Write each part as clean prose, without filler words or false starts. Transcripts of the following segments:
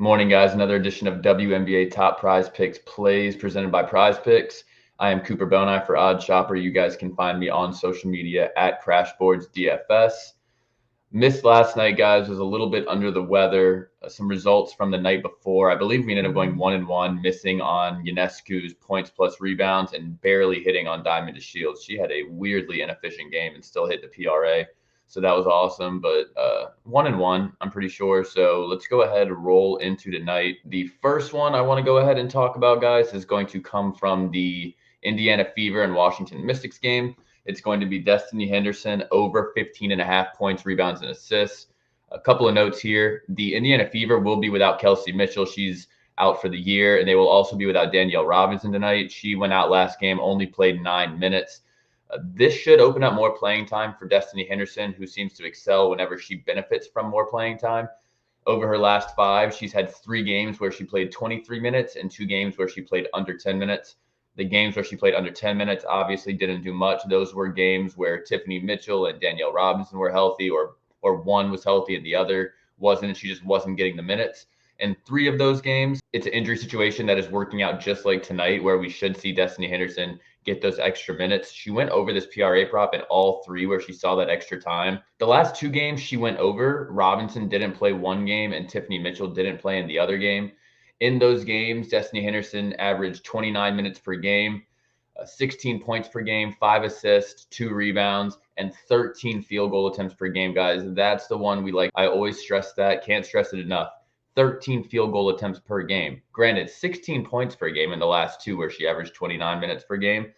Morning, guys. Another edition of WNBA Top Prize Picks plays presented by Prize Picks. I am Cooper Bonai for Odd Shopper. You guys can find me on social media at CrashboardsDFS. Missed last night, guys. Was a little bit under the weather. Some results from the night before. I believe we ended up going 1-1, missing on Ionescu's points plus rebounds and barely hitting on Diamond DeShields. She had a weirdly inefficient game and still hit the PRA. So that was awesome, but 1-1, I'm pretty sure. So let's go ahead and roll into tonight. The first one I want to go ahead and talk about, guys, is going to come from the Indiana Fever and Washington Mystics game. It's going to be Destanni Henderson over 15.5 points, rebounds, and assists. A couple of notes here. The Indiana Fever will be without Kelsey Mitchell. She's out for the year, and they will also be without Danielle Robinson tonight. She went out last game, only played 9 minutes. This should open up more playing time for Destanni Henderson, who seems to excel whenever she benefits from more playing time. Over her last 5, she's had 3 games where she played 23 minutes and 2 games where she played under 10 minutes. The games where she played under 10 minutes obviously didn't do much. Those were games where Tiffany Mitchell and Danielle Robinson were healthy, or one was healthy and the other wasn't, and she just wasn't getting the minutes. In 3 of those games, it's an injury situation that is working out just like tonight, where we should see Destanni Henderson get those extra minutes. She went over this PRA prop in all 3 where she saw that extra time. The last 2 games she went over, Robinson didn't play 1 game and Tiffany Mitchell didn't play in the other game. In those games, Destanni Henderson averaged 29 minutes per game, 16 points per game, 5 assists, 2 rebounds, and 13 field goal attempts per game, guys. That's the one we like. I always stress that. Can't stress it enough. 13 field goal attempts per game. Granted, 16 points per game in the last 2 where she averaged 29 minutes per game.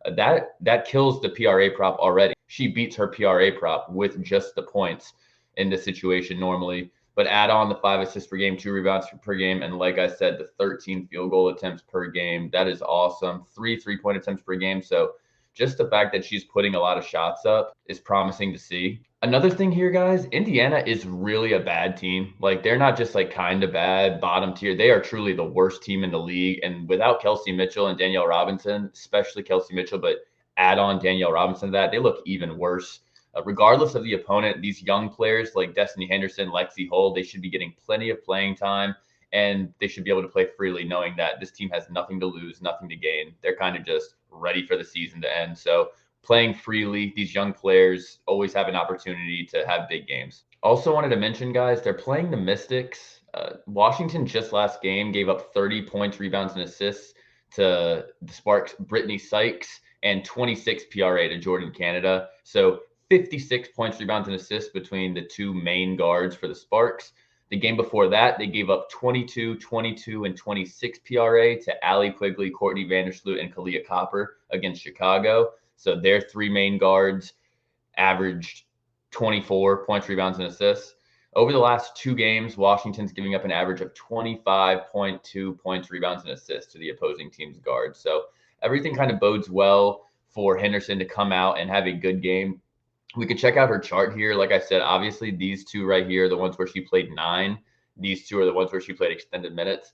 That kills the PRA prop already. She beats her PRA prop with just the points in this situation normally. But add on the 5 assists per game, 2 rebounds per game, and like I said, the 13 field goal attempts per game. That is awesome. 3 3-point attempts per game. So just the fact that she's putting a lot of shots up is promising to see. Another thing here, guys, Indiana is really a bad team. Like, they're not just like kind of bad, bottom tier. They are truly the worst team in the league. And without Kelsey Mitchell and Danielle Robinson, especially Kelsey Mitchell, but add on Danielle Robinson to that, they look even worse. Regardless of the opponent, these young players like Destanni Henderson, Lexi Hull, they should be getting plenty of playing time, and they should be able to play freely, knowing that this team has nothing to lose, nothing to gain. They're kind of just ready for the season to end. So playing freely, these young players always have an opportunity to have big games. Also wanted to mention, guys, they're playing the Mystics. Washington just last game gave up 30 points, rebounds, and assists to the Sparks' Brittany Sykes and 26 PRA to Jordan Canada. So 56 points, rebounds, and assists between the 2 main guards for the Sparks. The game before that, they gave up 22, 22, and 26 PRA to Allie Quigley, Courtney Vandersloot, and Kalia Copper against Chicago. So their 3 main guards averaged 24 points, rebounds, and assists. Over the last 2 games, Washington's giving up an average of 25.2 points, rebounds, and assists to the opposing team's guards. So everything kind of bodes well for Henderson to come out and have a good game. We could check out her chart here. Like I said, obviously these 2 right here are the ones where she played 9. These 2 are the ones where she played extended minutes.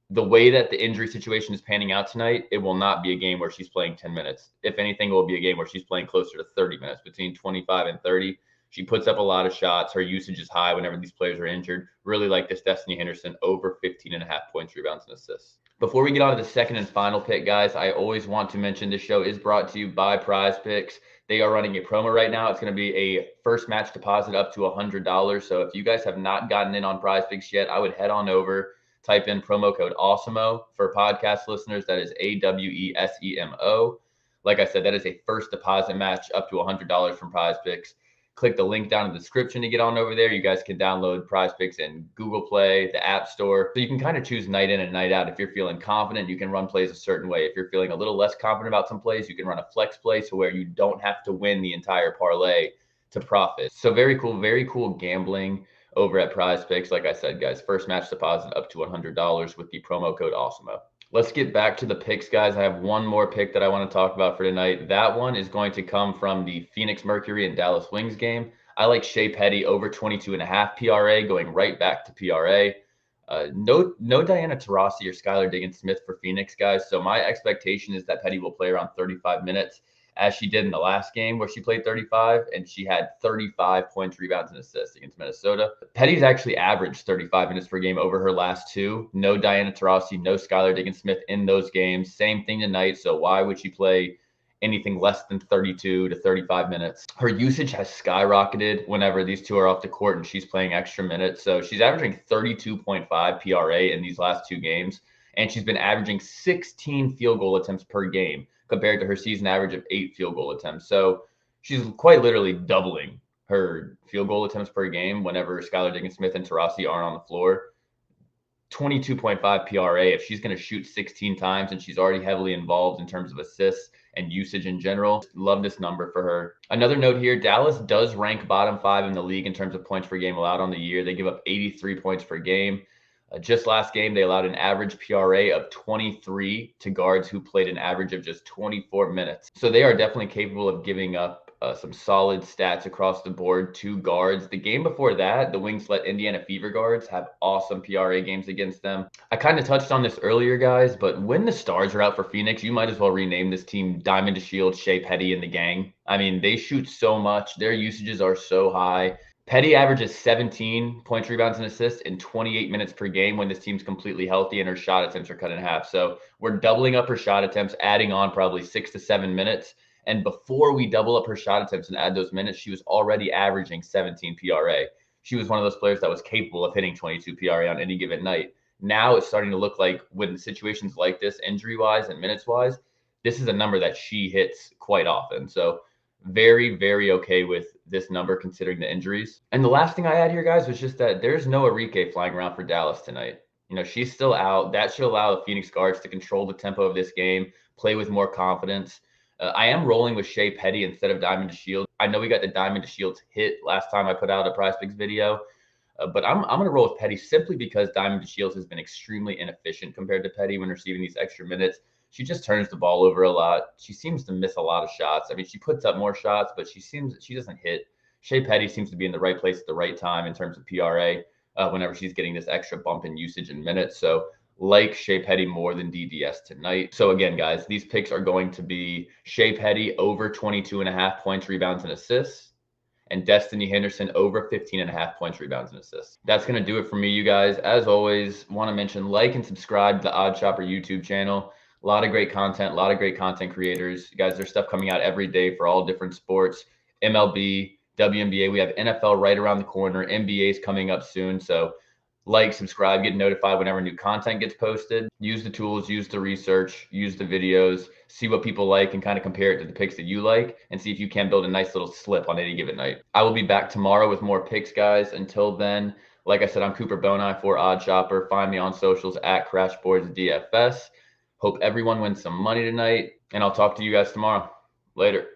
The way that the injury situation is panning out tonight, it will not be a game where she's playing 10 minutes. If anything, it will be a game where she's playing closer to 30 minutes, between 25 and 30. She puts up a lot of shots. Her usage is high whenever these players are injured. Really like this Destanni Henderson over 15.5 points, rebounds, and assists. Before we get on to the second and final pick, guys, I always want to mention this show is brought to you by Prize Picks. They are running a promo right now. It's going to be a first match deposit up to $100. So if you guys have not gotten in on Prize Picks yet, I would head on over, type in promo code AWESEMO. For podcast listeners, that is AWESEMO. Like I said, that is a first deposit match up to $100 from Prize Picks. Click the link down in the description to get on over there. You guys can download Prize Picks in Google Play, the App Store. So you can kind of choose night in and night out. If you're feeling confident, you can run plays a certain way. If you're feeling a little less confident about some plays, you can run a flex play to where you don't have to win the entire parlay to profit. So very cool gambling over at Prize Picks. Like I said, guys, first match deposit up to $100 with the promo code AWESEMO. Let's get back to the picks, guys. I have one more pick that I want to talk about for tonight. That one is going to come from the Phoenix Mercury and Dallas Wings game. I like Shey Peddy over 22.5 PRA, going right back to PRA. No Diana Taurasi or Skylar Diggins-Smith for Phoenix, guys. So my expectation is that Peddy will play around 35 minutes. as she did in the last game where she played 35, and she had 35 points, rebounds, and assists against Minnesota. Peddy's actually averaged 35 minutes per game over her last two. No Diana Taurasi, no Skylar Diggins-Smith in those games. Same thing tonight, so why would she play anything less than 32 to 35 minutes? Her usage has skyrocketed whenever these two are off the court and she's playing extra minutes. So she's averaging 32.5 PRA in these last two games, and she's been averaging 16 field goal attempts per game compared to her season average of 8 field goal attempts. So she's quite literally doubling her field goal attempts per game whenever Skylar Diggins-Smith and Taurasi aren't on the floor. 22.5 PRA if she's going to shoot 16 times, and she's already heavily involved in terms of assists and usage in general. Love this number for her. Another note here, Dallas does rank bottom 5 in the league in terms of points per game allowed on the year. They give up 83 points per game. Just last game, they allowed an average PRA of 23 to guards who played an average of just 24 minutes. So they are definitely capable of giving up some solid stats across the board to guards. The game before that, the Wings let Indiana Fever guards have awesome PRA games against them. I kind of touched on this earlier, guys, but when the stars are out for Phoenix, you might as well rename this team Diamond DeShields, Shey, Peddy, and the gang. I mean, they shoot so much. Their usages are so high. Peddy averages 17 points, rebounds, and assists in 28 minutes per game when this team's completely healthy and her shot attempts are cut in half. So we're doubling up her shot attempts, adding on probably 6 to 7 minutes. And before we double up her shot attempts and add those minutes, she was already averaging 17 PRA. She was one of those players that was capable of hitting 22 PRA on any given night. Now it's starting to look like, when situations like this, injury-wise and minutes-wise, this is a number that she hits quite often. So very, very okay with this number considering the injuries. And the last thing I had here, guys, was just that there's no Enrique flying around for Dallas tonight. You know, she's still out. That should allow the Phoenix guards to control the tempo of this game, play with more confidence. I am rolling with Shey, Peddy instead of Diamond DeShields. I know we got the Diamond DeShields hit last time I put out a Prize Picks video, but I'm going to roll with Peddy simply because Diamond DeShields has been extremely inefficient compared to Peddy when receiving these extra minutes. She just turns the ball over a lot. She seems to miss a lot of shots. I mean, she puts up more shots, but she doesn't hit. Shey Peddy seems to be in the right place at the right time in terms of PRA whenever she's getting this extra bump in usage and minutes. So like Shey Peddy more than DDS tonight. So again, guys, these picks are going to be Shey Peddy over 22.5 points, rebounds, and assists, and Destanni Henderson over 15.5 points, rebounds, and assists. That's going to do it for me, you guys. As always, want to mention, like and subscribe to the OddsJam YouTube channel. A lot of great content, a lot of great content creators. Guys, there's stuff coming out every day for all different sports. MLB, WNBA, we have NFL right around the corner. NBA is coming up soon. So like, subscribe, get notified whenever new content gets posted. Use the tools, use the research, use the videos, see what people like and kind of compare it to the picks that you like and see if you can build a nice little slip on any given night. I will be back tomorrow with more picks, guys. Until then, like I said, I'm Cooper Bonai for OddsShopper. Find me on socials at CrashBoardsDFS. Hope everyone wins some money tonight, and I'll talk to you guys tomorrow. Later.